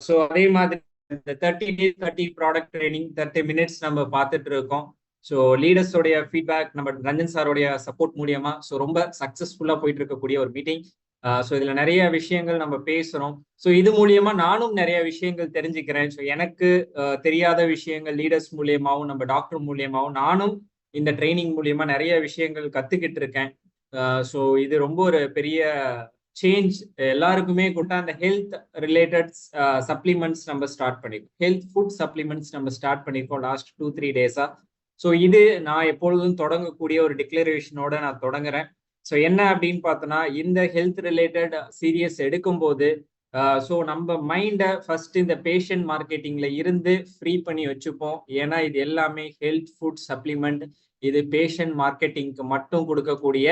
So அதே மாதிரி இந்த 30 days 30 ப்ராடக்ட் ட்ரைனிங் 30 minutes நம்ம பார்த்துட்டு இருக்கோம். ஸோ லீடர்ஸோடைய ஃபீட்பேக் நம்ம ரஞ்சன் சாரோடைய சப்போர்ட் மூலியமா ஸோ ரொம்ப சக்சஸ்ஃபுல்லா போயிட்டு இருக்கக்கூடிய ஒரு மீட்டிங். ஸோ இதுல நிறைய விஷயங்கள் நம்ம பேசுறோம். ஸோ இது மூலியமா நானும் நிறைய விஷயங்கள் தெரிஞ்சுக்கிறேன். ஸோ எனக்கு தெரியாத விஷயங்கள் லீடர்ஸ் மூலியமாவும் நம்ம டாக்டர் மூலியமாவும் நானும் இந்த ட்ரைனிங் மூலியமா நிறைய விஷயங்கள் கத்துக்கிட்டு இருக்கேன். ஸோ இது ரொம்ப ஒரு பெரிய சேஞ்ச் எல்லாருக்குமே கூட. அந்த ஹெல்த் ரிலேட்டட் சப்ளிமெண்ட்ஸ் நம்ம ஸ்டார்ட் பண்ணிருக்கோம். ஹெல்த் ஃபுட் சப்ளிமெண்ட்ஸ் நம்ம ஸ்டார்ட் பண்ணிருக்கோம் லாஸ்ட் 2-3 days-ஆ. ஸோ இது நான் எப்பொழுதும் தொடங்கக்கூடிய ஒரு டிக்ளரேஷனோட நான் தொடங்குறேன். ஸோ என்ன அப்படின்னு பார்த்தோன்னா, இந்த ஹெல்த் ரிலேட்டட் சீரியஸ் எடுக்கும்போது ஸோ நம்ம மைண்டை ஃபர்ஸ்ட் இந்த பேஷண்ட் மார்க்கெட்டிங்ல இருந்து ஃப்ரீ பண்ணி வச்சுப்போம். ஏன்னா இது எல்லாமே ஹெல்த் ஃபுட் சப்ளிமெண்ட். இது பேஷண்ட் மார்க்கெட்டிங்க்கு மட்டும் கொடுக்கக்கூடிய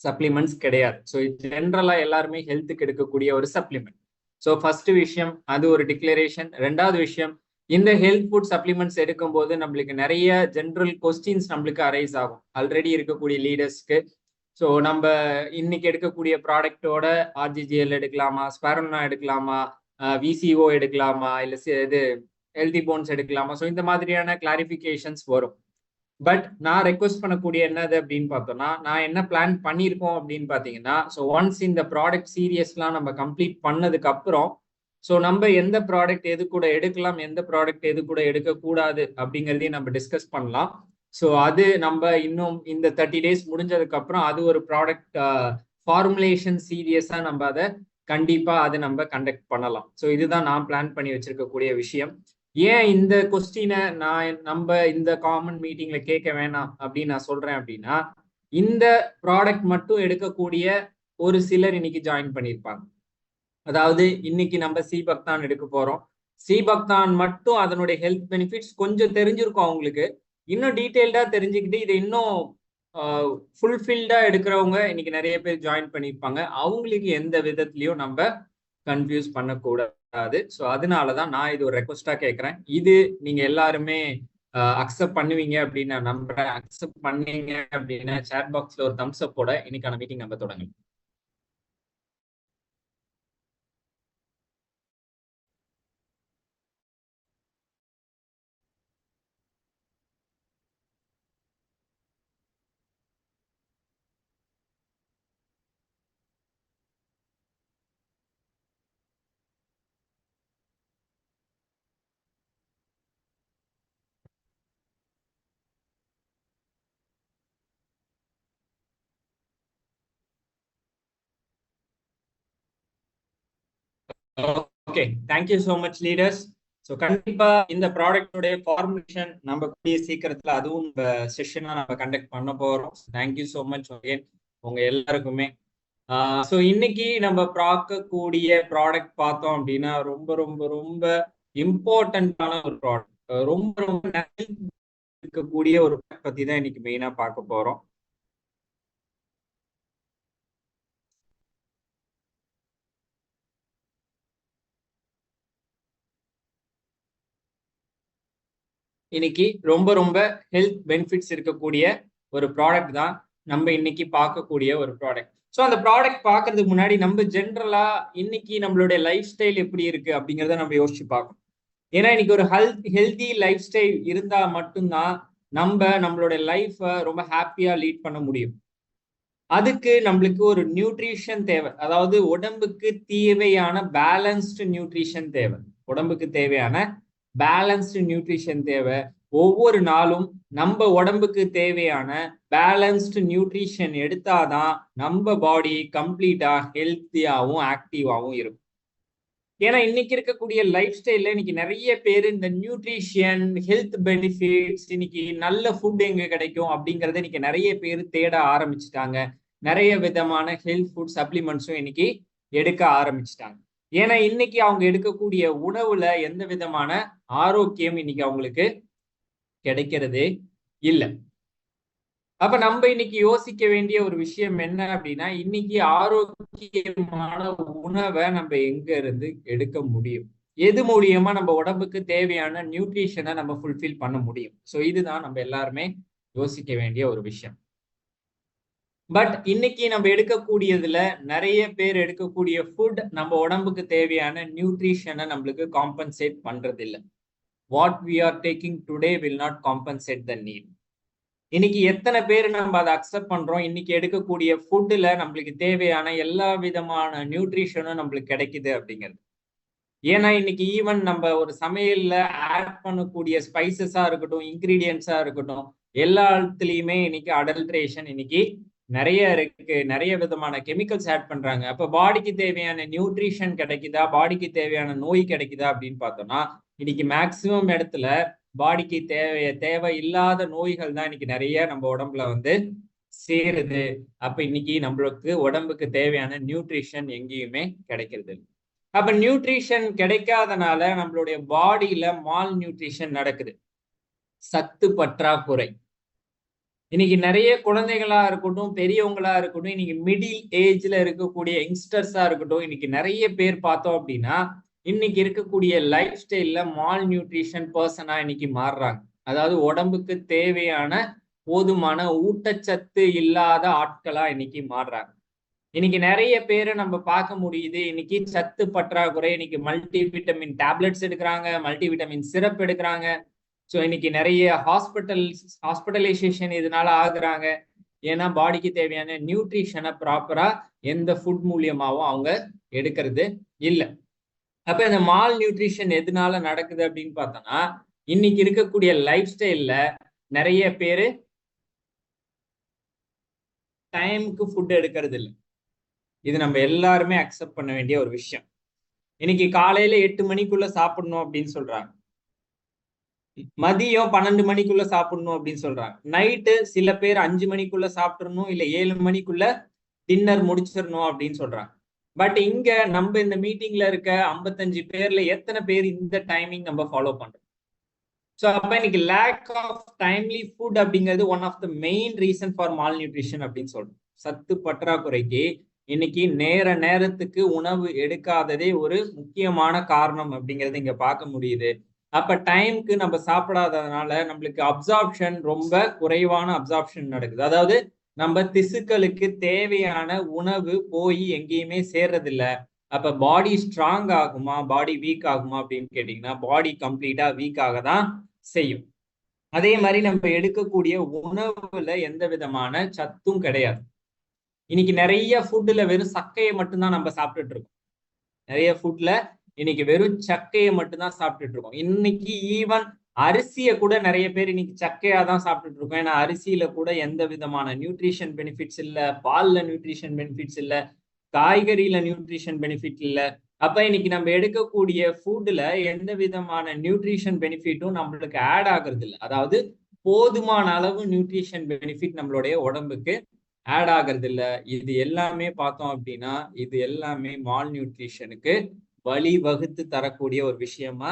சப்ளிமெண்ட்ஸ் கிடையாது. ஸோ ஜென்ரலா எல்லாருமே ஹெல்த்துக்கு எடுக்கக்கூடிய ஒரு சப்ளிமெண்ட். ஸோ ஃபர்ஸ்ட் விஷயம் அது ஒரு டிக்ளரேஷன். ரெண்டாவது விஷயம், இந்த ஹெல்த் ஃபுட் சப்ளிமெண்ட்ஸ் எடுக்கும்போது நம்மளுக்கு நிறைய ஜென்ரல் கொஸ்டின்ஸ் நம்மளுக்கு அரைஸ் ஆகும் ஆல்ரெடி இருக்கக்கூடிய லீடர்ஸ்க்கு. ஸோ நம்ம இன்னைக்கு எடுக்கக்கூடிய ப்ராடக்டோட ஆர்ஜிஜிஎல் எடுக்கலாமா, ஸ்பைருலினா எடுக்கலாமா, விசிஓ எடுக்கலாமா, இல்லை இது ஹெல்தி போன்ஸ் எடுக்கலாமா, ஸோ இந்த மாதிரியான கிளாரிஃபிகேஷன்ஸ் வரும். பட் நான் ரெக்வஸ்ட் பண்ணக்கூடிய என்னது அப்படின்னு பார்த்தோம்னா, நான் என்ன பிளான் பண்ணியிருக்கோம் அப்படின்னு பார்த்தீங்கன்னா, ஸோ ஒன்ஸ் இந்த ப்ராடக்ட் சீரியஸ்லாம் நம்ம கம்ப்ளீட் பண்ணதுக்கு அப்புறம் ஸோ நம்ம எந்த ப்ராடக்ட் எது கூட எடுக்கலாம், எந்த ப்ராடக்ட் எது கூட எடுக்கக்கூடாது அப்படிங்கிறதையும் நம்ம டிஸ்கஸ் பண்ணலாம். ஸோ அது நம்ம இன்னும் இந்த 30 days முடிஞ்சதுக்கு அப்புறம் அது ஒரு ப்ராடக்ட் ஃபார்முலேஷன் சீரியஸா நம்ம அதை கண்டிப்பா அதை நம்ம கண்டக்ட் பண்ணலாம். ஸோ இதுதான் நான் பிளான் பண்ணி வச்சிருக்கக்கூடிய விஷயம். ஏன் இந்த கொஸ்டினை நம்ம இந்த காமன் மீட்டிங்ல கேட்க வேணாம் அப்படின்னு நான் சொல்றேன் அப்படின்னா, இந்த ப்ராடக்ட் மட்டும் எடுக்கக்கூடிய ஒரு சிலர் இன்னைக்கு ஜாயின் பண்ணியிருப்பாங்க. அதாவது இன்னைக்கு நம்ம சீபக்தான் எடுக்க போறோம். சீபக்தான் மட்டும் அதனுடைய ஹெல்த் பெனிஃபிட்ஸ் கொஞ்சம் தெரிஞ்சிருக்கும் அவங்களுக்கு. இன்னும் டீட்டெயில்டா தெரிஞ்சுக்கிட்டு இதை இன்னும் ஃபுல்ஃபில்டா எடுக்கிறவங்க இன்னைக்கு நிறைய பேர் ஜாயின் பண்ணியிருப்பாங்க. அவங்களுக்கு எந்த விதத்திலையும் நம்ம கன்ஃபியூஸ் பண்ணக்கூடாது. ஸோ அதனாலதான் நான் இது ஒரு ரெக்வஸ்டா கேட்கிறேன். இது நீங்க எல்லாருமே அக்செப்ட் பண்ணுவீங்க அப்படின்னு நான் நம்புறேன். அக்செப்ட் பண்ணீங்க அப்படின்னா சேட் பாக்ஸ்ல ஒரு தம்ஸ் அப் போட இன்னைக்கான மீட்டிங் நம்ம தொடங்கலாம். Okay, thank you so much leaders. So கண்டிப்பா இந்த ப்ராடக்டோடைய ஃபார்முலேஷன் நம்ம கூடிய சீக்கிரத்துல அதுவும் செஷனா நம்ம கண்டக்ட் பண்ண போறோம். தேங்க்யூ ஸோ மச் அகைன் உங்க எல்லாருக்குமே. ஸோ இன்னைக்கு நம்ம பார்க்கக்கூடிய ப்ராடக்ட் பார்த்தோம் அப்படின்னா ரொம்ப ரொம்ப ரொம்ப இம்பார்ட்டன்டான ஒரு ப்ராடக்ட். ரொம்ப ரொம்ப இருக்கக்கூடிய ஒரு பத்தி தான் இன்னைக்கு மெயினா பார்க்க போறோம். இன்னைக்கு ரொம்ப ரொம்ப ஹெல்த் பெனிஃபிட்ஸ் இருக்கக்கூடிய ஒரு ப்ராடக்ட் தான் நம்ம இன்னைக்கு பார்க்கக்கூடிய ஒரு ப்ராடக்ட். ஸோ அந்த ப்ராடக்ட் பார்க்கறதுக்கு முன்னாடி நம்ம ஜென்ரலா இன்னைக்கு நம்மளுடைய லைஃப் ஸ்டைல் எப்படி இருக்கு அப்படிங்கிறத நம்ம யோசிச்சு பார்க்கணும். ஏன்னா இன்னைக்கு ஒரு ஹெல்தி லைஃப் ஸ்டைல் இருந்தா மட்டும்தான் நம்மளுடைய லைஃப்பை ரொம்ப ஹாப்பியா லீட் பண்ண முடியும். அதுக்கு நம்மளுக்கு ஒரு நியூட்ரிஷன் தேவை. அதாவது உடம்புக்கு தேவையான பேலன்ஸ்டு நியூட்ரிஷன் தேவை. உடம்புக்கு தேவையான பேலன்ஸ்டு நியூட்ரிஷன் தேவை. ஒவ்வொரு நாளும் நம்ம உடம்புக்கு தேவையான பேலன்ஸ்டு நியூட்ரிஷன் எடுத்தாதான் நம்ம பாடி கம்ப்ளீட்டா ஹெல்த்தியாவும் ஆக்டிவாவும் இருக்கும். ஏன்னா இன்னைக்கு இருக்கக்கூடிய லைஃப் ஸ்டைல்ல இன்னைக்கு நிறைய பேர் இந்த நியூட்ரிஷன் ஹெல்த் பெனிஃபிட்ஸ் இன்னைக்கு நல்ல ஃபுட் எங்க கிடைக்கும் அப்படிங்கறத இன்னைக்கு நிறைய பேர் தேட ஆரம்பிச்சுட்டாங்க. நிறைய விதமான ஹெல்த் ஃபுட் சப்ளிமெண்ட்ஸும் இன்னைக்கு எடுக்க ஆரம்பிச்சுட்டாங்க. ஏன்னா இன்னைக்கு அவங்க எடுக்கக்கூடிய உணவுல எந்த விதமான ஆரோக்கியம் இன்னைக்கு அவங்களுக்கு கிடைக்கிறதே இல்லை. அப்ப நம்ம இன்னைக்கு யோசிக்க வேண்டிய ஒரு விஷயம் என்ன அப்படின்னா, இன்னைக்கு ஆரோக்கியமான உணவை நம்ம எங்க இருந்து எடுக்க முடியும், எது மூலியமா நம்ம உடம்புக்கு தேவையான நியூட்ரிஷனை நம்ம ஃபுல்ஃபில் பண்ண முடியும். ஸோ இதுதான் நம்ம எல்லாருமே யோசிக்க வேண்டிய ஒரு விஷயம். பட் இன்னைக்கு நம்ம எடுக்கக்கூடியதுல நிறைய பேர் எடுக்கக்கூடிய ஃபுட் நம்ம உடம்புக்கு தேவையான நியூட்ரிஷனை நம்மளுக்கு காம்பன்சேட் பண்றது இல்லை. What we are taking today will not compensate the need. இன்னைக்கு எத்தனை பேர் நம்ம அதை அக்செப்ட் பண்றோம்? இன்னைக்கு எடுக்கக்கூடிய ஃபுட்டுல நம்மளுக்கு தேவையான எல்லா விதமான நியூட்ரிஷனும் நம்மளுக்கு கிடைக்குது அப்படிங்கிறது. ஏன்னா இன்னைக்கு ஈவன் நம்ம ஒரு சமையல்ல ஆட் பண்ணக்கூடிய ஸ்பைசஸா இருக்கட்டும், இன்கிரீடியன்ஸா இருக்கட்டும், எல்லாத்துலயுமே இன்னைக்கு அடல்ட்ரேஷன் இன்னைக்கு நிறைய இருக்கு. நிறைய விதமான கெமிக்கல்ஸ் ஆட் பண்றாங்க. அப்ப பாடிக்கு தேவையான நியூட்ரிஷன் கிடைக்குதா, பாடிக்கு தேவையான நோய் கிடைக்குதா அப்படின்னு பார்த்தோம்னா இன்னைக்கு மேக்சிமம் இடத்துல பாடிக்கு தேவை இல்லாத நோய்கள் தான் இன்னைக்கு நிறைய நம்ம உடம்புல வந்து சேருது. அப்ப இன்னைக்கு நம்மளுக்கு உடம்புக்கு தேவையான நியூட்ரிஷன் எங்கேயுமே கிடைக்கிறது. அப்ப நியூட்ரிஷன் கிடைக்காதனால நம்மளுடைய பாடியில மால் நியூட்ரிஷன் நடக்குது, சத்து பற்றாக்குறை. இன்னைக்கு நிறைய குழந்தைகளா இருக்கட்டும், பெரியவங்களா இருக்கட்டும், இன்னைக்கு மிடில் ஏஜ்ல இருக்கக்கூடிய யங்ஸ்டர்ஸா இருக்கட்டும், இன்னைக்கு நிறைய பேர் பார்த்தோம் அப்படின்னா இன்னைக்கு இருக்கக்கூடிய லைஃப் ஸ்டைல்ல மால் நியூட்ரிஷன் பர்சனா இன்னைக்கு மாறுறாங்க. அதாவது உடம்புக்கு தேவையான போதுமான ஊட்டச்சத்து இல்லாத ஆட்களா இன்னைக்கு மாறுறாங்க. இன்னைக்கு நிறைய பேரை நம்ம பார்க்க முடியுது. இன்னைக்கு சத்து பற்றாக்குறை. இன்னைக்கு மல்டி விட்டமின் டேப்லெட்ஸ் எடுக்கிறாங்க, மல்டி விட்டமின் சிரப் எடுக்கிறாங்க. ஸோ இன்னைக்கு நிறைய ஹாஸ்பிட்டலைசேஷன் இதனால ஆகுறாங்க. ஏன்னா பாடிக்கு தேவையான நியூட்ரிஷனை ப்ராப்பரா எந்த ஃபுட் மூலியமாவும் அவங்க எடுக்கிறது இல்லை. அப்ப இந்த மால் நியூட்ரிஷன் எதனால நடக்குது அப்படின்னு பார்த்தோம்னா இன்னைக்கு இருக்கக்கூடிய லைஃப் ஸ்டைல்ல நிறைய பேரு டைமுக்கு ஃபுட் எடுக்கிறது இல்லை. இது நம்ம எல்லாருமே அக்செப்ட் பண்ண வேண்டிய ஒரு விஷயம். இன்னைக்கு காலையில 8 மணிக்குள்ள சாப்பிடணும் அப்படின்னு சொல்றாங்க, மதியம் 12 மணிக்குள்ள சாப்பிடணும் அப்படின்னு சொல்றாங்க, நைட்டு சில பேர் 5 மணிக்குள்ள சாப்பிடணும், இல்ல 7 மணிக்குள்ள டின்னர் முடிச்சிடணும் அப்படின்னு சொல்றாங்க. பட் இங்க நம்ம இந்த மீட்டிங்ல இருக்க 55 பேர்ல எத்தனை பேர் இந்த டைமிங் நம்ம ஃபாலோ பண்றோம்? ஸோ அப்ப இன்னைக்கு லேக் ஆஃப் டைம்லி ஃபுட் அப்படிங்கிறது one of the main reason for malnutrition அப்படின்னு சொல்றோம். சத்து பற்றாக்குறைக்கு இன்னைக்கு நேரத்துக்கு உணவு எடுக்காததே ஒரு முக்கியமான காரணம் அப்படிங்கிறது இங்க பார்க்க முடியுது. அப்ப டைமுக்கு நம்ம சாப்பிடாததுனால நம்மளுக்கு அப்சார்ப்ஷன் ரொம்ப குறைவான அப்சார்ப்ஷன் நடக்குது. அதாவது நம்ம திசுக்களுக்கு தேவையான உணவு போய் எங்கேயுமே சேர்றது இல்லை. அப்ப பாடி ஸ்ட்ராங் ஆகுமா, பாடி வீக் ஆகுமா அப்படின்னு கேட்டீங்கன்னா பாடி கம்ப்ளீட்டா வீக் ஆக தான் செய்யும். அதே மாதிரி நம்ம எடுக்கக்கூடிய உணவுல எந்த விதமான சத்தும் கிடையாது. இன்னைக்கு நிறைய ஃபுட்ல வெறும் சக்கையை மட்டும்தான் நம்ம சாப்பிட்டுட்டு இருக்கோம். நிறைய ஃபுட்ல இன்னைக்கு வெறும் சக்கையை மட்டும்தான் சாப்பிட்டுட்டு இருக்கோம். இன்னைக்கு ஈவன் அரிசியை கூட நிறைய பேர் இன்னைக்கு சக்கையா தான் சாப்பிட்டுட்டு இருக்கோம். ஏன்னா அரிசியில கூட எந்த விதமான நியூட்ரிஷன் பெனிஃபிட்ஸ் இல்ல, பால்ல நியூட்ரிஷன் பெனிஃபிட்ஸ் இல்ல, காய்கறியில நியூட்ரிஷன் பெனிஃபிட் இல்ல. அப்ப இன்னைக்கு நம்ம எடுக்கக்கூடிய ஃபுட்ல எந்த விதமான நியூட்ரிஷன் பெனிஃபிட்டும் நம்மளுக்கு ஆட் ஆகுறது இல்லை. அதாவது போதுமான அளவு நியூட்ரிஷன் பெனிஃபிட் நம்மளுடைய உடம்புக்கு ஆட் ஆகிறது இல்லை. இது எல்லாமே பார்த்தோம் அப்படின்னா இது எல்லாமே மால் நியூட்ரிஷனுக்கு வழி வகுத்து தரக்கூடிய ஒரு விஷயமா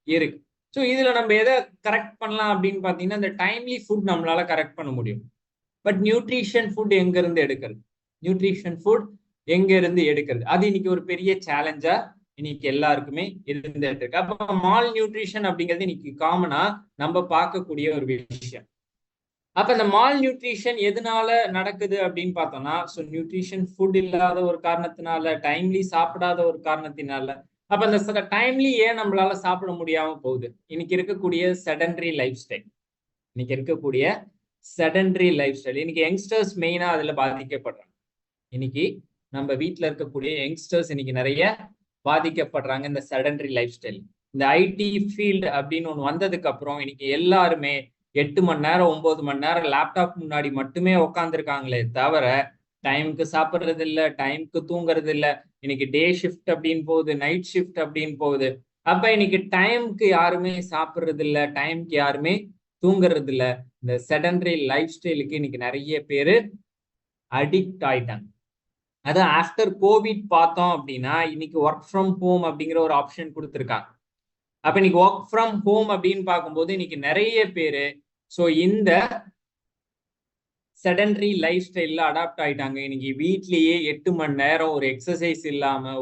இருக்கு. ஸோ இதுல நம்ம எதை கரெக்ட் பண்ணலாம் அப்படின்னு பார்த்தீங்கன்னா இந்த டைம்லி ஃபுட் நம்மளால கரெக்ட் பண்ண முடியும். பட் நியூட்ரிஷன் ஃபுட் எங்க இருந்து எடுக்கிறது, நியூட்ரிஷன் ஃபுட் எங்க இருந்து எடுக்கிறது, அது இன்னைக்கு ஒரு பெரிய சேலஞ்சா இன்னைக்கு எல்லாருக்குமே இருந்துட்டு இருக்கு. அப்ப மால் நியூட்ரிஷன் அப்படிங்கிறது இன்னைக்கு காமனா நம்ம பார்க்கக்கூடிய ஒரு விஷயம். அப்ப இந்த மால் நியூட்ரிஷன் எதனால நடக்குது அப்படின்னு பார்த்தோம்னா ஸோ நியூட்ரிஷன் ஃபுட் இல்லாத ஒரு காரணத்தினால, டைம்லி சாப்பிடாத ஒரு காரணத்தினால. அப்ப இந்த டைம்லி ஏன் நம்மளால சாப்பிட முடியாம போகுது? இன்னைக்கு இருக்கக்கூடிய செடன்டரி லைஃப் ஸ்டைல், இன்னைக்கு இருக்கக்கூடிய செடன்டரி லைஃப் ஸ்டைல் இன்னைக்கு யங்ஸ்டர்ஸ் மெயினா அதுல பாதிக்கப்படுறாங்க. இன்னைக்கு நம்ம வீட்டுல இருக்கக்கூடிய யங்ஸ்டர்ஸ் இன்னைக்கு நிறைய பாதிக்கப்படுறாங்க இந்த செடன்டரி லைஃப் ஸ்டைல். இந்த ஐடி ஃபீல்டு அப்படின்னு ஒன்று வந்ததுக்கு அப்புறம் இன்னைக்கு எல்லாருமே 8 மணி நேரம் 9 மணி நேரம் லேப்டாப் முன்னாடி மட்டுமே உட்காந்துருக்காங்களே தவிர டைமுக்கு சாப்பிட்றது இல்லை, டைமுக்கு தூங்குறது இல்லை. இன்னைக்கு டே ஷிஃப்ட் அப்படின்னு போகுது, நைட் ஷிஃப்ட் அப்படின்னு போகுது. அப்ப இன்னைக்கு டைமுக்கு யாருமே சாப்பிட்றது இல்லை, டைமுக்கு யாருமே தூங்குறது இல்லை. இந்த செடன்டரி லைஃப் ஸ்டைலுக்கு இன்னைக்கு நிறைய பேர் அடிக்ட் ஆயிட்டாங்க. அது ஆஃப்டர் கோவிட் பார்த்தோம் அப்படின்னா இன்னைக்கு ஒர்க் ஃப்ரம் ஹோம் அப்படிங்கிற ஒரு ஆப்ஷன் கொடுத்துருக்காங்க. அப்ப இன்னைக்கு ஒர்க் ஃப்ரம் ஹோம் அப்படின்னு பார்க்கும்போது இன்னைக்கு நிறைய பேரு ஸோ இந்த செடன்டரி லைஃப் ஸ்டைல்ல அடாப்ட் ஆயிட்டாங்க. இன்னைக்கு வீட்லயே 8 மணி நேரம் ஒரு எக்ஸசைஸ் இல்லாம,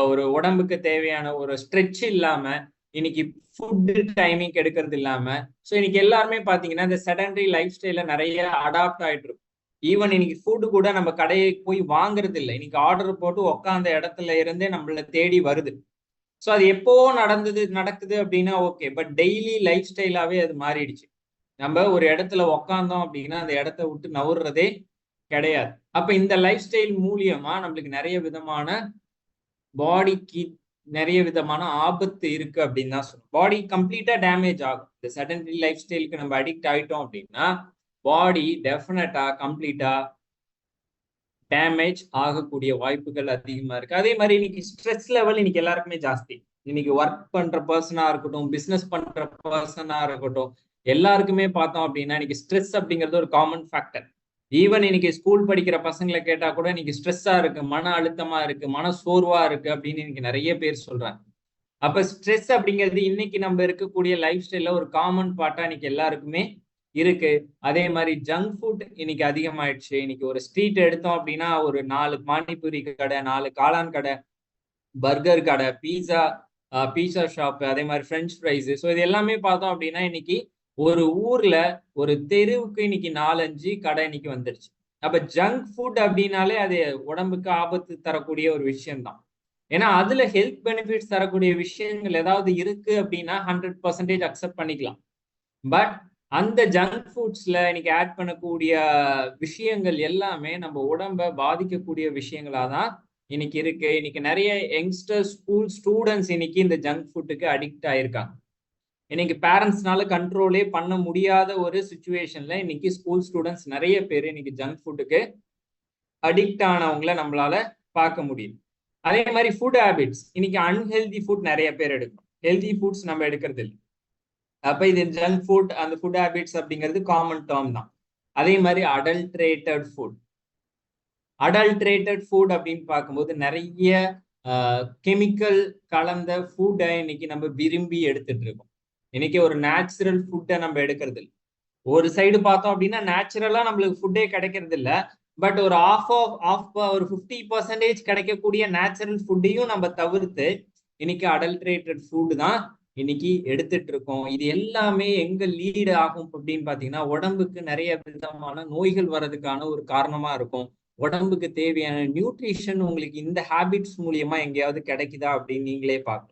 ஒரு உடம்புக்கு தேவையான ஒரு ஸ்ட்ரெச் இல்லாம, இன்னைக்கு ஃபுட் டைமிங் எடுக்கிறது இல்லாம, ஸோ இன்னைக்கு எல்லாருமே பாத்தீங்கன்னா இந்த செடன்டரி லைஃப் ஸ்டைல நிறைய அடாப்ட் ஆயிட்டு இருக்கும். ஈவன் இன்னைக்கு ஃபுட்டு கூட நம்ம கடையை போய் வாங்குறது இல்லை, இன்னைக்கு ஆர்டர் போட்டு உட்காந்த இடத்துல இருந்தே நம்மள தேடி வருது. ஸோ அது எப்போ நடக்குது அப்படின்னா ஓகே, பட் டெய்லி லைஃப் ஸ்டைலாவே அது மாறிடுச்சு. நம்ம ஒரு இடத்துல உக்காந்தோம் அப்படின்னா அந்த இடத்த விட்டு நவுறதே கிடையாது. அப்ப இந்த லைஃப் ஸ்டைல் மூலியமா நம்மளுக்கு நிறைய விதமான பாடிக்கு நிறைய விதமான ஆபத்து இருக்கு அப்படின்னு தான் சொல்லணும். பாடி கம்ப்ளீட்டா டேமேஜ் ஆகும். இந்த செடன்டரி லைஃப் ஸ்டைலுக்கு நம்ம அடிக்ட் ஆயிட்டோம் அப்படின்னா பாடி டெஃபினட்டா கம்ப்ளீட்டா டேமேஜ் ஆகக்கூடிய வாய்ப்புகள் அதிகமா இருக்கு. அதே மாதிரி இன்னைக்கு ஸ்ட்ரெஸ் லெவல் இன்னைக்கு எல்லாருக்குமே ஜாஸ்தி. இன்னைக்கு ஒர்க் பண்ற பர்சனா இருக்கட்டும், பிசினஸ் பண்ற பர்சனா இருக்கட்டும், எல்லாருக்குமே பார்த்தோம் அப்படின்னா இன்னைக்கு ஸ்ட்ரெஸ் அப்படிங்கிறது ஒரு காமன் ஃபேக்டர். ஈவன் இன்னைக்கு ஸ்கூல் படிக்கிற பசங்களை கேட்டா கூட இன்னைக்கு ஸ்ட்ரெஸ்ஸா இருக்கு, மன அழுத்தமா இருக்கு, மன சோர்வா இருக்கு அப்படின்னு இன்னைக்கு நிறைய பேர் சொல்றாங்க. அப்ப ஸ்ட்ரெஸ் அப்படிங்கிறது இன்னைக்கு நம்ம இருக்கக்கூடிய லைஃப் ஸ்டைல்ல ஒரு காமன் பார்ட்டா இன்னைக்கு எல்லாருக்குமே இருக்கு. அதே மாதிரி ஜங்க் ஃபுட் இன்னைக்கு அதிகமாயிடுச்சு. இன்னைக்கு ஒரு ஸ்ட்ரீட் எடுத்தோம் அப்படின்னா ஒரு 4 பானிபூரி கடை, 4 காளான் கடை, பர்கர் கடை, பீஸா ஷாப், அதே மாதிரி பிரெஞ்ச் ஃப்ரைஸ். ஸோ இது எல்லாமே பார்த்தோம் அப்படின்னா இன்னைக்கு ஒரு ஊர்ல ஒரு தெருவுக்கு இன்னைக்கு 4-5 கடை இன்னைக்கு வந்துருச்சு. அப்ப ஜங்க் ஃபுட் அப்படின்னாலே அது உடம்புக்கு ஆபத்து தரக்கூடிய ஒரு விஷயம் தான். ஏன்னா அதுல ஹெல்த் பெனிஃபிட்ஸ் தரக்கூடிய விஷயங்கள் ஏதாவது இருக்கு அப்படின்னா 100% அக்செப்ட் பண்ணிக்கலாம். பட் அந்த ஜங்க் ஃபுட்ஸ்ல இன்னைக்கு ஆட் பண்ணக்கூடிய விஷயங்கள் எல்லாமே நம்ம உடம்ப பாதிக்கக்கூடிய விஷயங்களா தான் இன்னைக்கு இருக்கு. இன்னைக்கு நிறைய யங்ஸ்டர் ஸ்கூல் ஸ்டூடெண்ட்ஸ் இன்னைக்கு இந்த ஜங்க் ஃபுட்டுக்கு அடிக்ட் ஆயிருக்காங்க. இன்னைக்கு பேரண்ட்ஸ்னால கண்ட்ரோலே பண்ண முடியாத ஒரு சுச்சுவேஷன்ல இன்னைக்கு ஸ்கூல் ஸ்டூடெண்ட்ஸ் நிறைய பேர் இன்னைக்கு ஜங்க் ஃபுட்டுக்கு அடிக்ட் ஆனவங்களை நம்மளால பார்க்க முடியும். அதே மாதிரி ஃபுட் ஹேபிட்ஸ் இன்னைக்கு அன்ஹெல்தி ஃபுட் நிறைய பேர் எடுக்கணும், ஹெல்தி ஃபுட்ஸ் நம்ம எடுக்கிறது இல்லை. அப்ப இது ஜங்க் ஃபுட், அந்த ஃபுட் ஹேபிட்ஸ் அப்படிங்கிறது காமன் டேர்ம் தான். அதே மாதிரி அடல்ட்ரேட்டட் ஃபுட் அப்படின்னு பார்க்கும்போது நிறைய கெமிக்கல் கலந்த ஃபுட்டை இன்னைக்கு நம்ம விரும்பி எடுத்துட்டு இருக்கோம். இன்னைக்கு ஒரு நேச்சுரல் ஃபுட்டை நம்ம எடுக்கிறது இல்லை. ஒரு சைடு பார்த்தோம் அப்படின்னா நேச்சுரலா நம்மளுக்கு ஃபுட்டே கிடைக்கிறது இல்லை. பட் ஒரு ஒரு 50% கிடைக்கக்கூடிய நேச்சுரல் ஃபுட்டையும் நம்ம தவிர்த்து இன்னைக்கு அடல்ட்ரேட்டட் ஃபுட் தான் இன்னைக்கு எடுத்துட்டு இருக்கோம். இது எல்லாமே எங்க லீடு ஆகும் அப்படின்னு பாத்தீங்கன்னா உடம்புக்கு நிறைய விதமான நோய்கள் வர்றதுக்கான ஒரு காரணமா இருக்கும். உடம்புக்கு தேவையான நியூட்ரிஷன் உங்களுக்கு இந்த ஹேபிட்ஸ் மூலியமா எங்கேயாவது கிடைக்குதா அப்படின்னு நீங்களே பார்க்கலாம்.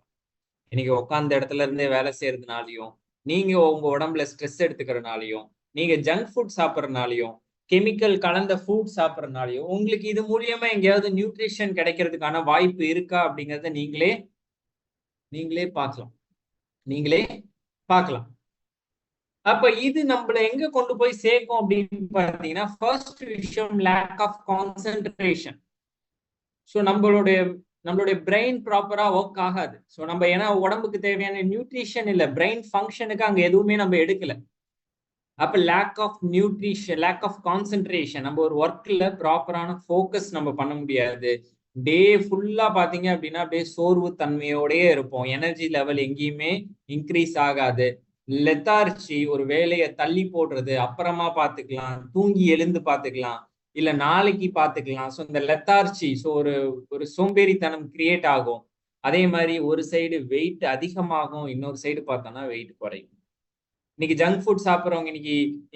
இன்னைக்கு உட்காந்த இடத்துல இருந்தே வேலை செய்யறதுனாலையும், நீங்க உங்க உடம்புல ஸ்ட்ரெஸ் எடுத்துக்கிறதுனாலையும், நீங்க ஜங்க் ஃபுட் சாப்பிட்றதுனாலையும், கெமிக்கல் கலந்த ஃபுட் சாப்பிட்றதுனாலையும் உங்களுக்கு இது மூலியமா எங்கேயாவது நியூட்ரிஷன் கிடைக்கிறதுக்கான வாய்ப்பு இருக்கா அப்படிங்கிறத நீங்களே பார்க்கலாம். அப்ப இது நம்மள எங்க கொண்டு போய் சேர்க்கும் அப்படின்னு பாத்தீங்கன்னா ஃபர்ஸ்ட் விஷயம் லேக் ஆஃப் கான்சென்ட்ரேஷன். ஸோ நம்மளுடைய பிரெயின் ப்ராப்பரா ஒர்க் ஆகாது. ஸோ நம்ம ஏன்னா உடம்புக்கு தேவையான நியூட்ரிஷன் இல்லை, பிரெயின் ஃபங்க்ஷனுக்கு அங்க எதுவுமே நம்ம எடுக்கல. அப்ப lack of nutrition, lack of concentration, நம்ம ஒரு ஒர்க்ல ப்ராப்பரான ஃபோக்கஸ் நம்ம பண்ண முடியாது. டே ஃபுல்லா பாத்தீங்க அப்படின்னா அப்படியே சோர்வு தன்மையோடயே இருப்போம். எனர்ஜி லெவல் எங்கேயுமே இன்க்ரீஸ் ஆகாது. லெத்தார்ஜி, ஒரு வேலையை தள்ளி போடுறது, அப்புறமா பார்த்துக்கலாம், தூங்கி எழுந்து பார்த்துக்கலாம், இல்ல நாளைக்கு பார்த்துக்கலாம். ஸோ இந்த லெத்தார்ஜி, ஸோ ஒரு சோம்பேறித்தனம் கிரியேட் ஆகும். அதே மாதிரி ஒரு சைடு வெயிட் அதிகமாகும், இன்னொரு சைடு பார்த்தோம்னா வெயிட் குறையும். இன்னைக்கு ஜங்க் ஃபுட் சாப்பிட்றவங்க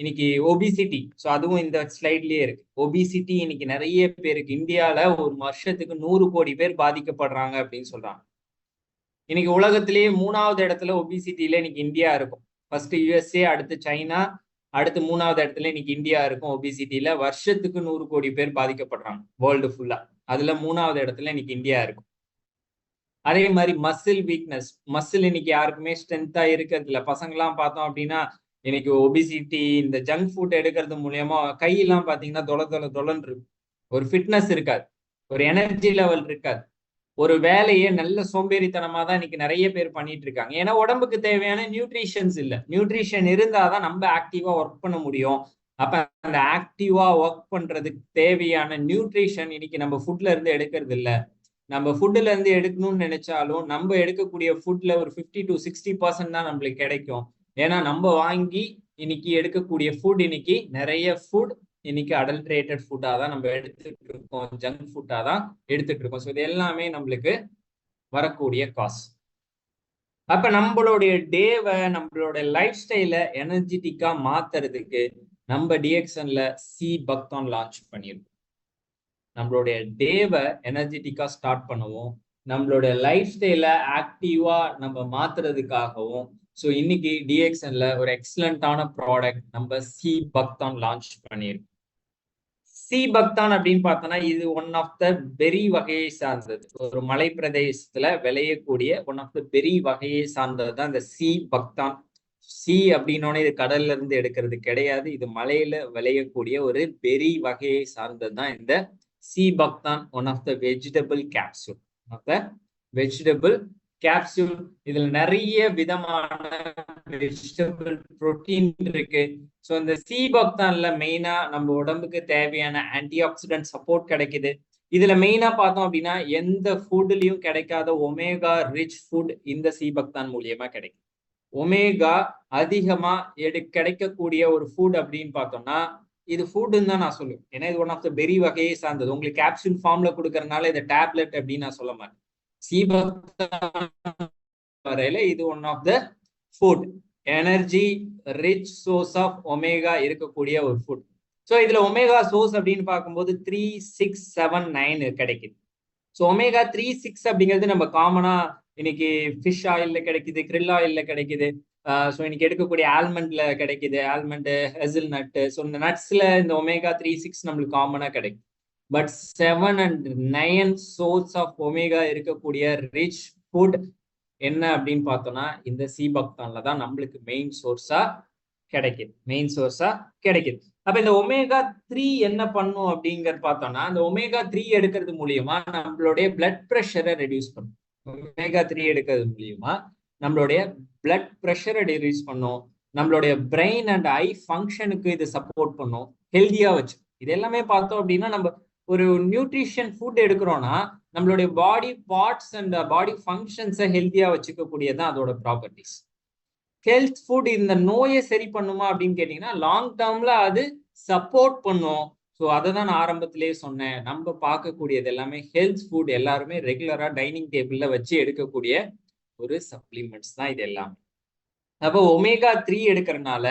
இன்னைக்கு ஒபிசிட்டி, ஸோ அதுவும் இந்த ஸ்லைட்லயே இருக்கு. ஒபிசிட்டி இன்னைக்கு நிறைய பேருக்கு இந்தியால ஒரு வருஷத்துக்கு 100 கோடி பேர் பாதிக்கப்படுறாங்க அப்படின்னு சொல்றாங்க. இன்னைக்கு உலகத்திலேயே 3வது இடத்துல ஒபிசிட்டியில இன்னைக்கு இந்தியா இருக்கும். ஃபர்ஸ்ட் யுஎஸ்ஏ, அடுத்து சைனா, அடுத்து 3வது இடத்துல இன்னைக்கு இந்தியா இருக்கும். ஒபிசிட்டியில வருஷத்துக்கு 100 கோடி பேர் பாதிக்கப்படுறாங்க வேர்ல்டு ஃபுல்லா. அதுல 3வது இடத்துல இன்னைக்கு இந்தியா இருக்கும். அதே மாதிரி மசில் வீக்னஸ், மசில் இன்னைக்கு யாருக்குமே ஸ்ட்ரென்த்தா இருக்கிறது இல்லை. பசங்கெல்லாம் பார்த்தோம் அப்படின்னா இன்னைக்கு ஒபிசிட்டி, இந்த ஜங்க் ஃபுட் எடுக்கிறது மூலியமா கையெல்லாம் பார்த்தீங்கன்னா தொலன்னு இருக்கும். ஒரு ஃபிட்னஸ் இருக்காது, ஒரு எனர்ஜி லெவல் இருக்காது. ஒரு வேலையை நல்ல சோம்பேறித்தனமா தான் இன்னைக்கு நிறைய பேர் பண்ணிட்டு இருக்காங்க. ஏன்னா உடம்புக்கு தேவையான நியூட்ரிஷன்ஸ் இல்லை. நியூட்ரிஷன் இருந்தாதான் நம்ம ஆக்டிவா ஒர்க் பண்ண முடியும். அப்ப அந்த ஆக்டிவா ஒர்க் பண்றதுக்கு தேவையான நியூட்ரிஷன் இன்னைக்கு நம்ம ஃபுட்ல இருந்து எடுக்கிறது இல்லை. நம்ம ஃபுட்ல இருந்து எடுக்கணும்னு நினைச்சாலும் நம்ம எடுக்கக்கூடிய ஃபுட்ல ஒரு 50 to 60% தான் நம்மளுக்கு கிடைக்கும். ஏன்னா நம்ம வாங்கி இன்னைக்கு எடுக்கக்கூடிய ஃபுட் இன்னைக்கு நிறைய ஃபுட் இன்னைக்கு அடல்ட்ரேட்டட் ஃபுட்டா தான் நம்ம எடுத்துட்டு இருக்கோம், ஜங்க் ஃபுட்டா தான் எடுத்துட்டு இருக்கோம். ஸோ இது எல்லாமே நம்மளுக்கு வரக்கூடிய காசு. அப்ப நம்மளுடைய டேவை, நம்மளோட லைஃப் ஸ்டைலை எனர்ஜெட்டிக்கா மாத்துறதுக்கு நம்ம டிஎக்ஷன்ல சி பக்தான் லான்ச் பண்ணியிருக்கோம். நம்மளுடைய டேவை எனர்ஜெட்டிக்கா ஸ்டார்ட் பண்ணுவோம், நம்மளுடைய லைஃப் ஸ்டைல ஆக்டிவா நம்ம மாத்துறதுக்காகவும். ஸோ இன்னைக்கு டிஎக்ஷன்ல ஒரு எக்ஸலண்டான ப்ராடக்ட் நம்ம சி பக்தான் லான்ச் பண்ணியிருக்கோம். சி பக்தான் அப்படின்னு பார்த்தோம்னா இது ஒன் ஆஃப் த பெரி வகையை சார்ந்தது. ஒரு மலை பிரதேசத்துல விளையக்கூடிய ஒன் ஆஃப் த பெரி வகையை சார்ந்தது தான் இந்த சி பக்தான். சி அப்படின்னோடனே இது கடல்ல இருந்து எடுக்கிறது கிடையாது, இது மலையில விளையக்கூடிய ஒரு பெரி வகையை சார்ந்தது தான் இந்த sea buckthorn. One of the vegetable capsule, vegetable capsule. இதுல நிறைய விதமான வெஜிடபிள் புரோட்டீன் இருக்கு. ஸோ இந்த சி பக்தான்ல மெயினா நம்ம உடம்புக்கு தேவையான ஆன்டி ஆக்சிடென்ட் சப்போர்ட் கிடைக்குது. இதுல மெயினா பார்த்தோம் அப்படின்னா எந்த ஃபுட்லயும் கிடைக்காத ஒமேகா ரிச் ஃபுட் இந்த சி பக்தான் மூலியமா கிடைக்கும். ஒமேகா அதிகமா கிடைக்கக்கூடிய ஒரு ஃபுட் அப்படின்னு பார்த்தோம்னா இது ஃபுட்னு தான் நான் சொல்லுவேன். ஏன்னா இது ஒன் ஆஃப் த பெரி வகையை சார்ந்தது. உங்களுக்கு கேப்சூல் ஃபார்ம்ல கொடுக்கறதுனால இதை டேப்லெட் அப்படின்னு நான் சொல்ல மாட்டேன். சி பக்தான் வரையில இது one of the food, energy rich source of omega இருக்கக்கூடிய ஒரு ஃபுட். ஸோ இதுல ஒமேகா சோர்ஸ் அப்படின்னு பார்க்கும்போது 3, 6, 7, 9 கிடைக்குது. ஸோ ஒமேகா 3, 6 அப்படிங்கிறது நம்ம காமனா இன்னைக்கு ஃபிஷ் ஆயில்ல கிடைக்குது, கிரில் ஆயில்ல கிடைக்குது. ஸோ இன்னைக்கு எடுக்கக்கூடிய ஆல்மண்ட்ல கிடைக்குது, ஆல்மண்ட், ஹெசில் நட்டு. ஸோ இந்த நட்ஸ்ல இந்த ஒமேகா 3, 6 நம்மளுக்கு காமனா கிடைக்கும். But 7 and 9 source of omega இருக்கக்கூடிய ரிச் ஃபுட் என்ன அப்படின்னு பார்த்தோம்னா இந்த சி பக்தான்ல தான் நம்மளுக்கு மெயின் சோர்ஸா கிடைக்குது. அப்ப இந்த ஒமேகா 3 என்ன பண்ணும் அப்படிங்கறது பார்த்தோம்னா இந்த ஒமேகா 3 எடுக்கிறது மூலியமா நம்மளுடைய பிளட் ப்ரெஷரை ரெடியூஸ் பண்ணும். ஒமேகா 3 எடுக்கிறது மூலியமா நம்மளுடைய பிளட் ப்ரெஷரை ரெடியூஸ் பண்ணும், நம்மளுடைய பிரெயின் அண்ட் ஐ ஃபங்க்ஷனுக்கு இது சப்போர்ட் பண்ணும், ஹெல்தியா வச்சு. இது எல்லாமே பார்த்தோம் அப்படின்னா நம்ம ஒரு நியூட்ரிஷன் ஃபுட் எடுக்கிறோம்னா நம்மளுடைய பாடி பார்ட்ஸ் அண்ட் பாடி ஃபங்க்ஷன்ஸை ஹெல்த்தியா வச்சுக்கக்கூடியதான் அதோட ப்ராப்பர்ட்டிஸ். ஹெல்த் ஃபுட் இந்த நோயை சரி பண்ணுமா அப்படின்னு கேட்டீங்கன்னா லாங் டேர்ம்ல அது சப்போர்ட் பண்ணும். ஸோ அதை தான் நான் ஆரம்பத்திலேயே சொன்னேன், நம்ம பார்க்கக்கூடியது எல்லாமே ஹெல்த் ஃபுட், எல்லாருமே ரெகுலரா டைனிங் டேபிள்ல வச்சு எடுக்கக்கூடிய ஒரு சப்ளிமெண்ட்ஸ் தான் இது எல்லாமே. அப்போ ஒமேகா 3 எடுக்கிறதுனால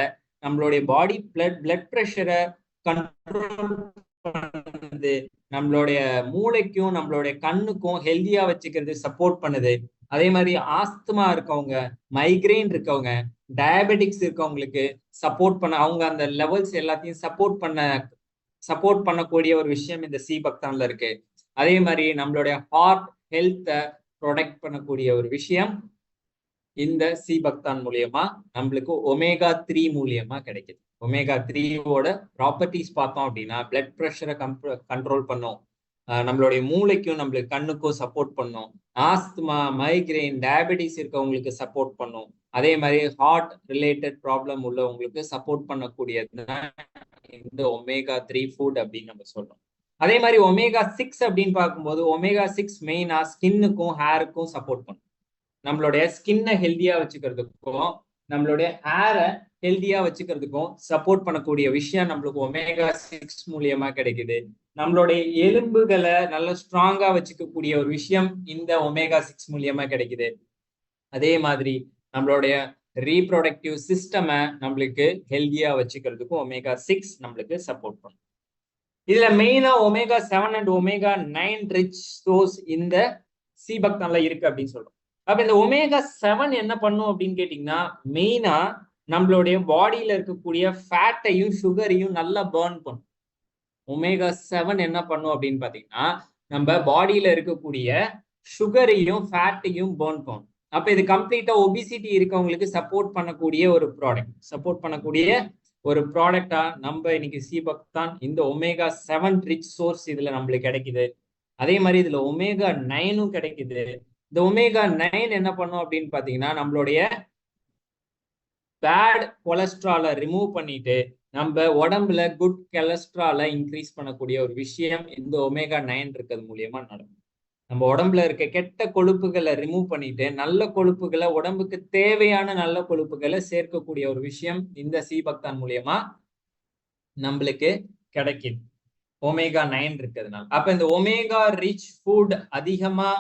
நம்மளுடைய பாடி பிளட் ப்ரெஷரை கண்ட்ரோல் பண்ணுது, நம்மளுடைய மூளைக்கும் நம்மளுடைய கண்ணுக்கும் ஹெல்தியா வச்சுக்கிறது சப்போர்ட் பண்ணுது. அதே மாதிரி ஆஸ்துமா இருக்கவங்க, மைக்ரைன் இருக்கவங்க, டயபெட்டிக்ஸ் இருக்கவங்களுக்கு சப்போர்ட் பண்ண, அவங்க அந்த லெவல்ஸ் எல்லாத்தையும் சப்போர்ட் பண்ணக்கூடிய ஒரு விஷயம் இந்த சி பக்தான்ல இருக்கு. அதே மாதிரி நம்மளுடைய ஹார்ட் ஹெல்த்தை ப்ரொடெக்ட் பண்ணக்கூடிய ஒரு விஷயம் இந்த சி பக்தான் மூலியமா நம்மளுக்கு ஒமேகா 3 மூலியமா கிடைக்குது. ஒமேகா 3வோட ப்ராப்பர்ட்டிஸ் பார்த்தோம் அப்படின்னா பிளட் ப்ரெஷரை கண்ட்ரோல் பண்ணும், நம்மளுடைய மூளைக்கும் நம்மளுக்கு கண்ணுக்கும் சப்போர்ட் பண்ணும், ஆஸ்துமா, மைக்ரைன், டயபெட்டிஸ் இருக்கவங்களுக்கு சப்போர்ட் பண்ணும், அதே மாதிரி ஹார்ட் ரிலேட்டட் ப்ராப்ளம் உள்ளவங்களுக்கு சப்போர்ட் பண்ணக்கூடியது இந்த ஒமேகா 3 ஃபுட் அப்படின்னு நம்ம சொல்றோம். அதே மாதிரி ஒமேகா 6 அப்படின்னு பார்க்கும்போது ஒமேகா 6 மெயினா ஸ்கின்னுக்கும் ஹேருக்கும் சப்போர்ட் பண்ணும். நம்மளுடைய ஸ்கின்னை ஹெல்தியா வச்சுக்கிறதுக்கும் நம்மளுடைய ஹேரை ஹெல்தியா வச்சுக்கிறதுக்கும் சப்போர்ட் பண்ணக்கூடிய விஷயம் நம்மளுக்கு ஒமேகா 6 மூலியமா கிடைக்குது. நம்மளுடைய எலும்புகளை நல்ல ஸ்ட்ராங்கா வச்சுக்கக்கூடிய ஒரு விஷயம் இந்த ஒமேகா 6 மூலியமா கிடைக்குது. அதே மாதிரி நம்மளுடைய ரீப்ரொடக்டிவ் சிஸ்டமை நம்மளுக்கு ஹெல்தியா வச்சுக்கிறதுக்கும் ஒமேகா 6 நம்மளுக்கு சப்போர்ட் பண்ணும். இதுல மெயினா omega 7 and omega 9 rich source இந்த சி பக்தான்ல இருக்கு அப்படின்னு சொல்றோம். அப்ப இந்த ஒமேகா 7 என்ன பண்ணும் அப்படின்னு கேட்டீங்கன்னா மெயினா நம்மளுடைய பாடியில இருக்கக்கூடிய ஃபேட்டையும் சுகரையும் நல்லா பர்ன் பண்ணும். ஒமேகா 7 என்ன பண்ணும் அப்படின்னு பாத்தீங்கன்னா நம்ம பாடியில இருக்கக்கூடிய சுகரையும் ஃபேட்டையும் பர்ன் பண்ணும். அப்ப இது கம்ப்ளீட்டா ஒபிசிட்டி இருக்கவங்களுக்கு சப்போர்ட் பண்ணக்கூடிய ஒரு ப்ராடக்டா நம்ம இன்னைக்கு சி பக்தான் இந்த ஒமேகா 7 ரிச் சோர்ஸ் இதுல நம்மளுக்கு கிடைக்குது. அதே மாதிரி இதுல ஒமேகா 9ம் கிடைக்குது. இந்த ஒமேகா 9 என்ன பண்ணும் அப்படின்னு பாத்தீங்கன்னா நம்மளுடைய பேட் கொலஸ்ட்ராலை ரிமூவ் பண்ணிட்டு நம்ம உடம்புல குட் கொலஸ்ட்ராலை இன்க்ரீஸ் பண்ணக்கூடிய ஒரு விஷயம் இந்த ஒமேகா 9 இருக்கிறது மூலியமா நடக்கும். நம்ம உடம்புல இருக்க கெட்ட கொழுப்புகளை ரிமூவ் பண்ணிட்டு நல்ல கொழுப்புகளை, உடம்புக்கு தேவையான நல்ல கொழுப்புகளை சேர்க்கக்கூடிய ஒரு விஷயம் இந்த சி பக்தான் மூலியமா நம்மளுக்கு கிடைக்குது ஒமேகா 9 இருக்கிறதுனால. அப்ப இந்த ஒமேகா ரிச் ஃபுட் அதிகமா,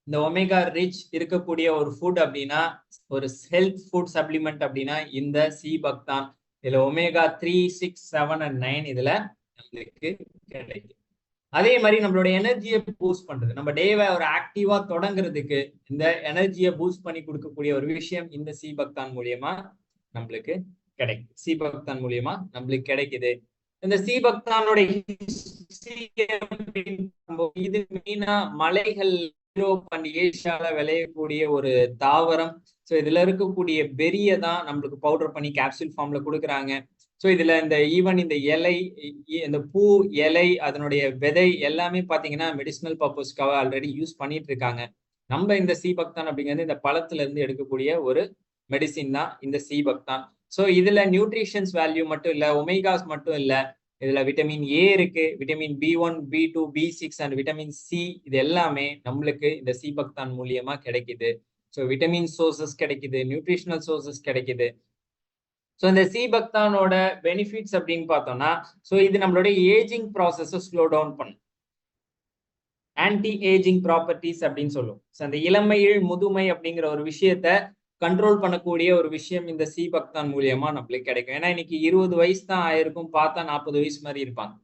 இந்த ஒமேகா ரிச் இருக்கக்கூடிய ஒரு ஃபுட் அப்படின்னா, ஒரு ஹெல்த் ஃபுட் சப்ளிமெண்ட் அப்படின்னா இந்த சி பக்தான் இதுல ஒமேகா 3, 6, 7 and 9 இதுல நம்மளுக்கு கிடைக்கும். அதே மாதிரி நம்மளோட எனர்ஜியை பூஸ்ட் பண்றது, நம்ம டேவை ஒரு ஆக்டிவா தொடங்குறதுக்கு இந்த எனர்ஜியை பூஸ்ட் பண்ணி கொடுக்கக்கூடிய ஒரு விஷயம் இந்த சீபக்தான் மூலியமா நம்மளுக்கு கிடைக்கும். சீபக்தான் மூலியமா நம்மளுக்கு கிடைக்குது. இந்த சீபக்தானோட இது மெயினா மலைகள் யூரோப் அண்ட் ஏசியால விளையக்கூடிய ஒரு தாவரம். ஸோ இதுல இருக்கக்கூடிய பெரிய தான் நம்மளுக்கு பவுடர் பண்ணி கேப்சூல் ஃபார்ம்ல கொடுக்குறாங்க. ஸோ இதுல இந்த ஈவன் இந்த இலை, இந்த பூ, இலை, அதனுடைய விதை எல்லாமே பாத்தீங்கன்னா மெடிசினல் பர்பஸ்க்காக ஆல்ரெடி யூஸ் பண்ணிட்டு இருக்காங்க. நம்ம இந்த சீபக்தான் அப்படிங்கிறது இந்த பழத்துல இருந்து எடுக்கக்கூடிய ஒரு மெடிசின் தான் இந்த சீபக்தான். ஸோ இதுல நியூட்ரிஷன்ஸ் வேல்யூ மட்டும் இல்ல, ஒமேகாஸ் மட்டும் இல்ல, இதுல விட்டமின் ஏ இருக்கு, vitamin B1, B2, B6 and vitamin C. இது எல்லாமே நம்மளுக்கு இந்த சீபக்தான் மூலியமா கிடைக்குது. ஸோ விட்டமின் சோர்சஸ் கிடைக்குது, நியூட்ரிஷனல் சோர்சஸ் கிடைக்குது. ஸோ இந்த சீபக்தானோட பெனிஃபிட்ஸ் அப்படின்னு பார்த்தோம்னா, ஸோ இது நம்மளுடைய ஏஜிங் ப்ராசஸை ஸ்லோ டவுன் பண்ணும். ஆன்டி ஏஜிங் ப்ராப்பர்ட்டிஸ் அப்படின்னு சொல்லுவோம். ஸோ அந்த இளமையில் முதுமை அப்படிங்கிற ஒரு விஷயத்த கண்ட்ரோல் பண்ணக்கூடிய ஒரு விஷயம் இந்த சீபக்தான் மூலியமா நம்மளுக்கு கிடைக்கும். ஏன்னா இன்னைக்கு 20 வயசு தான் ஆயிருக்கும், பார்த்தா 40 வயசு மாதிரி இருப்பாங்க.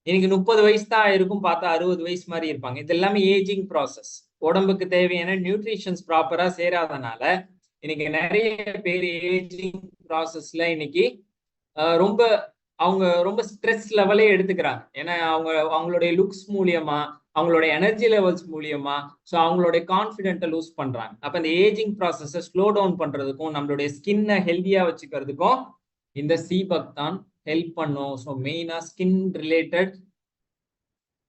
இன்னைக்கு 30 வயசு தான் ஆயிருக்கும், பார்த்தா 60 வயசு மாதிரி இருப்பாங்க. இது எல்லாமே ஏஜிங் ப்ராசஸ். உடம்புக்கு தேவையான நியூட்ரிஷன்ஸ் ப்ராப்பரா சேராதனால இன்னைக்கு நிறைய பேர் ஏஜிங் ப்ராசஸ்ல இன்னைக்கு ரொம்ப அவங்க ரொம்ப ஸ்ட்ரெஸ் லெவலே எடுத்துக்கிறாங்க. ஏன்னா அவங்களுடைய லுக்ஸ் மூலியமா, அவங்களோட எனர்ஜி லெவல்ஸ் மூலியமா, ஸோ அவங்களுடைய கான்ஃபிடென்ட்டை லூஸ் பண்றாங்க. அப்ப இந்த ஏஜிங் ப்ராசஸை ஸ்லோ டவுன் பண்றதுக்கும் நம்மளுடைய ஸ்கின்னை ஹெல்தியா வச்சுக்கிறதுக்கும் இந்த சீபக்தான் ஹெல்ப் பண்ணும். ஸோ மெயினா ஸ்கின் ரிலேட்டட்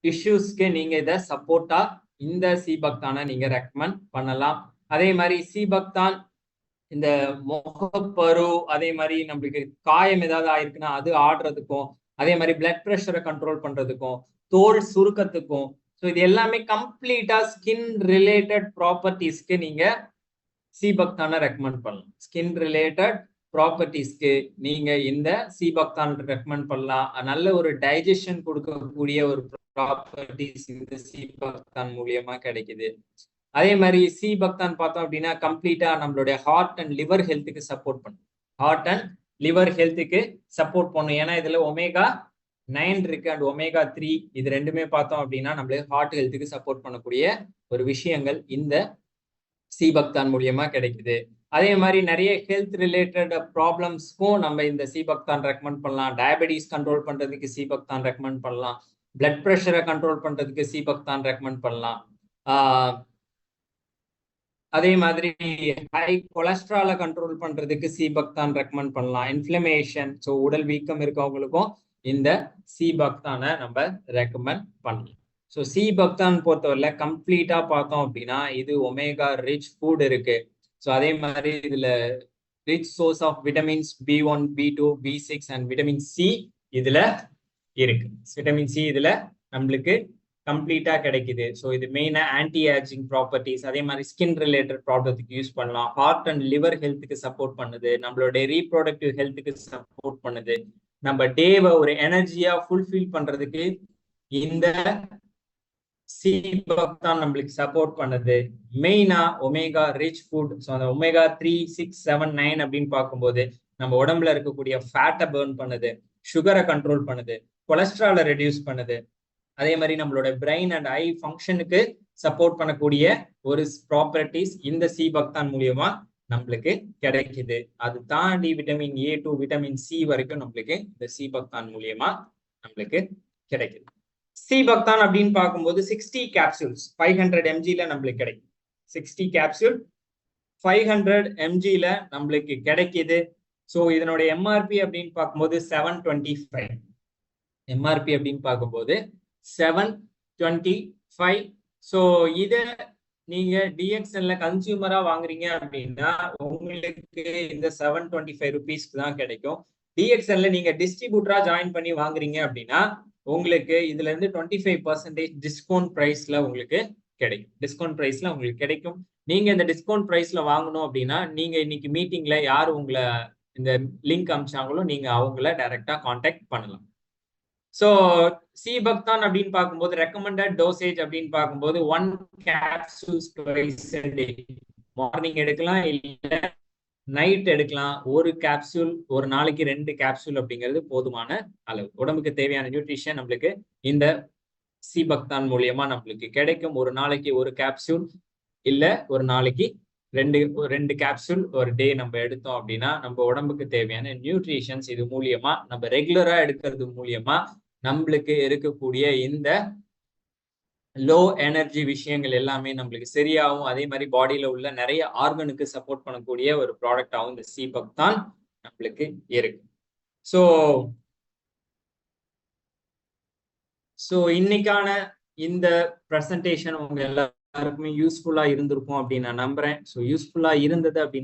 இஷ்யூஸ்க்கு நீங்க இதை சப்போர்ட்டா இந்த சீபக்தானை நீங்க ரெக்கமெண்ட் பண்ணலாம். அதே மாதிரி சீபக்தான் இந்த முகப்பரு, அதே மாதிரி நம்மளுக்கு காயம் ஏதாவது ஆயிருக்குன்னா அது ஆடுறதுக்கும், அதே மாதிரி பிளட் ப்ரெஷரை கண்ட்ரோல் பண்றதுக்கும், தோல் சுருக்கத்துக்கும், ஸோ இது எல்லாமே கம்ப்ளீட்டா ஸ்கின் ரிலேட்டட் ப்ராப்பர்ட்டிஸ்க்கு நீங்க சீபக்தானை ரெக்கமெண்ட் பண்ணலாம். ஸ்கின் ரிலேட்டட் ப்ராப்பர்ட்டிஸ்க்கு நீங்க இந்த சீபக்தான் ரெக்கமெண்ட் பண்ணலாம். நல்ல ஒரு டைஜஷன் கொடுக்கக்கூடிய ஒரு ப்ராப்பர்ட்டிஸ் இந்த சீபக்தான் மூலியமா கிடைக்குது. அதே மாதிரி சீபக்தான் பார்த்தோம் அப்படின்னா கம்ப்ளீட்டா நம்மளுடைய ஹார்ட் அண்ட் லிவர் ஹெல்த்துக்கு சப்போர்ட் பண்ணும். ஹார்ட் அண்ட் லிவர் ஹெல்த்துக்கு சப்போர்ட் பண்ணும். ஏன்னா இதுல ஒமேகா 9 இருக்கு அண்ட் ஒமேகா 3, இது ரெண்டுமே பார்த்தோம் அப்படின்னா நம்மளுக்கு ஹார்ட் ஹெல்த்துக்கு சப்போர்ட் பண்ணக்கூடிய ஒரு விஷயங்கள் இந்த சீபக்தான் மூலியமா கிடைக்குது. அதே மாதிரி நிறைய ஹெல்த் ரிலேட்டட் ப்ராப்ளம்ஸ்க்கும் நம்ம இந்த சீபக்தான் ரெக்கமெண்ட் பண்ணலாம். டயபெட்டிஸ் கண்ட்ரோல் பண்றதுக்கு சீபக்தான் ரெக்கமெண்ட் பண்ணலாம். பிளட் ப்ரெஷரை கண்ட்ரோல் பண்றதுக்கு சீபக்தான் ரெக்கமெண்ட் பண்ணலாம். அதே மாதிரி ஹை கொலஸ்ட்ராலை கண்ட்ரோல் பண்றதுக்கு சீபக்தான் ரெக்கமெண்ட் பண்ணலாம். இன்ஃப்ளமேஷன், ஸோ உடல் வீக்கம் இருக்கவங்களுக்கும் இந்த சீபக்தானை நம்ம ரெக்கமெண்ட் பண்ணலாம். ஸோ சீபக்தான் பொறுத்தவரை கம்ப்ளீட்டா பார்த்தோம் அப்படின்னா இது ஒமேகா ரிச் ஃபுட் இருக்கு. ஸோ அதே மாதிரி இதுல rich source of vitamins B1, B2, B6 and vitamin C இதுல இருக்கு. விட்டமின் சி இதுல நம்மளுக்கு கம்ப்ளீட்டா கிடைக்குது. ஸோ இது மெயினா ஆன்டி ஏஜிங் ப்ராப்பர்ட்டிஸ், அதே மாதிரி ஸ்கின் ரிலேட்டட் ப்ராப்ளத்துக்கு யூஸ் பண்ணலாம். ஹார்ட் அண்ட் லிவர் ஹெல்த்துக்கு சப்போர்ட் பண்ணுது. நம்மளுடைய ரீப்ரொடக்டிவ் ஹெல்த்துக்கு சப்போர்ட் பண்ணுது. நம்ம டேவை ஒரு எனர்ஜியா ஃபுல்ஃபில் பண்றதுக்கு இந்த சீபக்தான் நம்மளுக்கு சப்போர்ட் பண்ணுது. மெயினா ஒமேகா ரிச் ஃபுட். ஸோ அந்த ஒமேகா 3, 6, 7, 9 அப்படின்னு பார்க்கும்போது நம்ம உடம்புல இருக்கக்கூடிய ஃபேட்டை பர்ன் பண்ணுது, சுகரை கண்ட்ரோல் பண்ணுது, கொலஸ்ட்ராலை ரெடியூஸ் பண்ணுது. அதே மாதிரி நம்மளோட பிரெயின் அண்ட் ஐ ஃபங்க்ஷனுக்கு சப்போர்ட் பண்ணக்கூடிய ஒரு ப்ராப்பர்ட்டிஸ் இந்த சீபக்தான் மூலியமா நம்மளுக்கு கிடைக்குது. அது தாண்டி vitamin A to vitamin C வரைக்கும் நம்மளுக்கு இந்த சீபக்தான் மூலியமா நம்மளுக்கு கிடைக்குது. சீபக்தான் அப்படின்னு பார்க்கும்போது 60 கேப்சூல்ஸ் 500 mgல நம்மளுக்கு கிடைக்கும். 60 கேப்சூல் 500 mgல நம்மளுக்கு கிடைக்குது. ஸோ இதனுடைய எம்ஆர்பி அப்படின்னு பார்க்கும்போது 725. எம்ஆர்பி அப்படின்னு பார்க்கும்போது 725. ஸோ இதை நீங்க டிஎக்ஸ்எல்ல கன்சியூமரா வாங்குறீங்க அப்படின்னா உங்களுக்கு இந்த 725 ருபீஸ்க்கு தான் கிடைக்கும். டிஎக்ஸ்எல்ல நீங்க டிஸ்ட்ரிபியூட்டரா ஜாயின் பண்ணி வாங்குறீங்க அப்படின்னா உங்களுக்கு இதுல இருந்து 25% டிஸ்கவுண்ட் பிரைஸ்ல உங்களுக்கு கிடைக்கும். டிஸ்கவுண்ட் பிரைஸ்ல உங்களுக்கு கிடைக்கும். நீங்க இந்த டிஸ்கவுண்ட் பிரைஸ்ல வாங்கணும் அப்படின்னா நீங்க இன்னைக்கு மீட்டிங்ல யார் உங்களை இந்த லிங்க் அனுப்பிச்சாங்களோ நீங்க அவங்கள டைரக்டா கான்டாக்ட் பண்ணலாம். ஸோ சீபக்தான் அப்படின்னு பார்க்கும்போது ரெக்கமெண்டட் டோசேஜ் அப்படின்னு பார்க்கும்போது 1 capsules twice a day. Morning எடுக்கலாம், இல்ல நைட் எடுக்கலாம். ஒரு கேப்சூல், ஒரு நாளைக்கு 2 கேப்சூல் அப்படிங்கிறது போதுமான அளவு. உடம்புக்கு தேவையான நியூட்ரிஷன் நம்மளுக்கு இந்த சீபக்தான் மூலியமா நம்மளுக்கு கிடைக்கும். ஒரு நாளைக்கு ஒரு கேப்சூல் இல்ல ஒரு நாளைக்கு ரெண்டு கேப்சூல் ஒரு டே நம்ம எடுத்தோம் அப்படின்னா நம்ம உடம்புக்கு தேவையான நியூட்ரிஷன்ஸ் இது மூலியமா நம்ம ரெகுலரா எடுக்கிறது மூலியமா நம்மளுக்கு இருக்கக்கூடிய இந்த லோ எனர்ஜி விஷயங்கள் எல்லாமே நம்மளுக்கு சரியாகும். அதே மாதிரி பாடியில உள்ள நிறைய ஆர்கனுக்கு சப்போர்ட் பண்ணக்கூடிய ஒரு ப்ராடக்டாகவும் இந்த சீபக் தான் நம்மளுக்கு இருக்கு. ஸோ இன்னைக்கான இந்த ப்ரெசன்டேஷன் உங்க எல்லாருக்குமே யூஸ்ஃபுல்லா இருந்திருக்கும் அப்படின்னு நான் நம்புறேன். ஸோ யூஸ்ஃபுல்லா இருந்தது அப்படின்னா